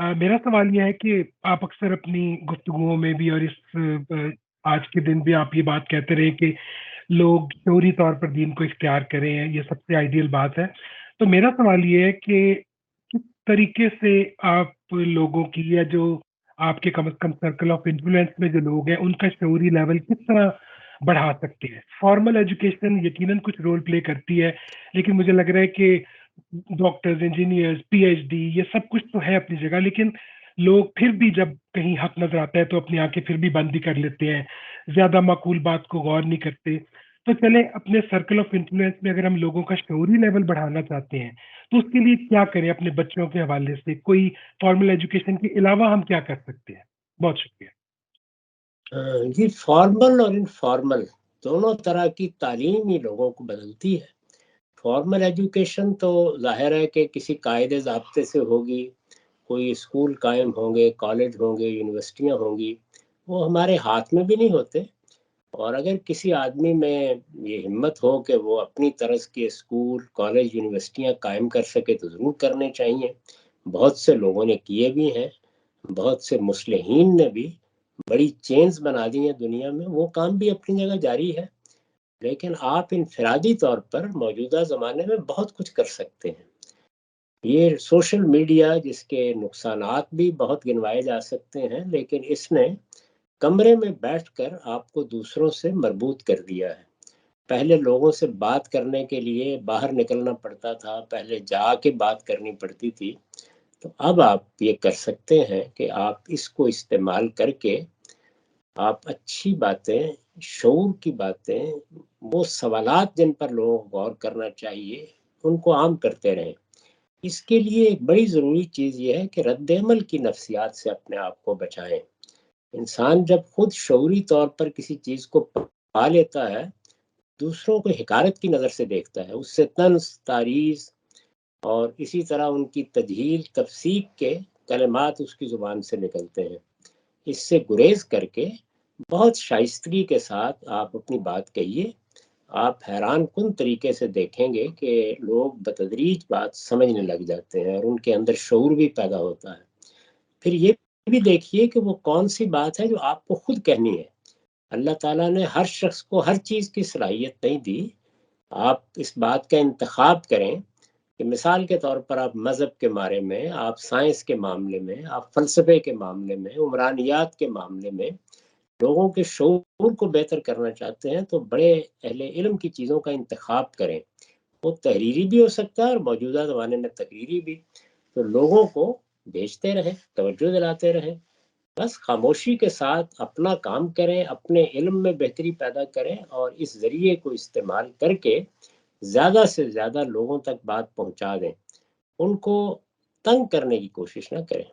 मेरा सवाल ये है कि आप अक्सर अपनी गुफ्तगुओं में भी और आज के दिन भी आप ये बात कहते रहे कि लोग शऊरी तौर पर दीन को इख्तियार करें, ये सबसे आइडियल बात है। तो मेरा सवाल ये है कि किस तरीके से आप लोगों की या जो आपके कम से कम सर्कल ऑफ इन्फ्लुएंस में जो लोग हैं, उनका शऊरी लेवल किस तरह बढ़ा सकते हैं? फॉर्मल एजुकेशन यकीनन कुछ रोल प्ले करती है, लेकिन मुझे लग रहा है कि डॉक्टर्स, इंजीनियर्स, पीएचडी ये सब कुछ तो है अपनी जगह, लेकिन लोग फिर भी जब कहीं हक नजर आता है तो अपनी आंखें फिर भी बंद ही कर लेते हैं, ज्यादा माकूल बात को गौर नहीं करते। तो चले अपने सर्कल ऑफ इन्फ्लुएंस में अगर हम लोगों का शऊरी लेवल बढ़ाना चाहते हैं तो उसके लिए क्या करें? अपने बच्चों के हवाले से कोई फॉर्मल एजुकेशन के अलावा हम क्या कर सकते हैं? बहुत शुक्रिया। जी, फॉर्मल और इनफॉर्मल दोनों तरह की तालीम ही लोगों को बदलती है। फॉर्मल एजुकेशन तो ज़ाहिर है कि किसी कायदे ज़ाब्ते से होगी, कोई स्कूल कायम होंगे, कॉलेज होंगे, यूनिवर्सिटियाँ होंगी, वो हमारे हाथ में भी नहीं होते। और अगर किसी आदमी में ये हिम्मत हो कि वो अपनी तरह के स्कूल, कॉलेज, यूनिवर्सिटियाँ कायम कर सके तो ज़रूर करने चाहिए। बहुत से लोगों ने किए भी हैं, बहुत से मुस्लिहीन ने भी बड़ी चेन्स बना दी हैं दुनिया में, वो काम भी अपनी जगह जारी है। लेकिन आप इनफरादी तौर पर मौजूदा ज़माने में बहुत कुछ कर सकते हैं। ये सोशल मीडिया, जिसके नुकसानात भी बहुत गिनवाए जा सकते हैं, लेकिन इसने कमरे में बैठकर आपको दूसरों से मरबूत कर दिया है। पहले लोगों से बात करने के लिए बाहर निकलना पड़ता था, पहले जाके बात करनी पड़ती थी। तो अब आप ये कर सकते हैं कि आप इसको इस्तेमाल करके आप अच्छी बातें, शऊर की बातें, वो सवालात जिन पर लोगों को गौर करना चाहिए, उनको आम करते रहें। इसके लिए एक बड़ी ज़रूरी चीज़ ये है कि रद्द-ए-अमल की नफ्सियात से अपने आप को बचाएं। इंसान जब खुद शऊरी तौर पर किसी चीज़ को पा लेता है, दूसरों को हिकारत की नज़र से देखता है, उससे तंज़, तारीज़ और इसी तरह उनकी तजहील, तफसीक के कलिमात उसकी ज़ुबान से निकलते हैं। इससे गुरेज करके बहुत शाइस्तगी के साथ आप अपनी बात कहिए। आप हैरान कुन तरीके से देखेंगे कि लोग बतदरीज बात समझने लग जाते हैं और उनके अंदर शऊर भी पैदा होता है। फिर ये भी देखिए कि वो कौन सी बात है जो आपको खुद कहनी है। अल्लाह ताला ने हर शख्स को हर चीज़ की सलाहियत नहीं दी। आप इस बात का इंतखाब करें कि मिसाल के तौर पर आप मज़हब के बारे में, आप साइंस के मामले में, आप फ़लसफ़े के मामले में, उमरानियात के मामले में लोगों के शऊर को बेहतर करना चाहते हैं, तो बड़े अहले इल्म की चीज़ों का इंतखाब करें। वो तहरीरी भी हो सकता है और मौजूदा ज़माने में तकरीरी भी। तो लोगों को भेजते रहें, तवज्जो दिलाते रहें। बस खामोशी के साथ अपना काम करें, अपने इल्म में बेहतरी पैदा करें और इस ज़रिए को इस्तेमाल करके ज़्यादा से ज़्यादा लोगों तक बात पहुँचा दें। उनको तंग करने की कोशिश ना करें,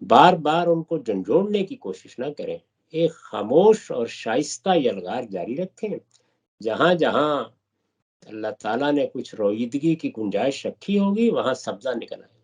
बार-बार उनको झंझोड़ने की कोशिश ना करें। एक खामोश और शाइस्ता यलगार जारी रखें। जहाँ-जहाँ अल्लाह ताला ने कुछ रोईदगी की गुंजाइश रखी होगी, वहाँ सब्ज़ा निकल आए।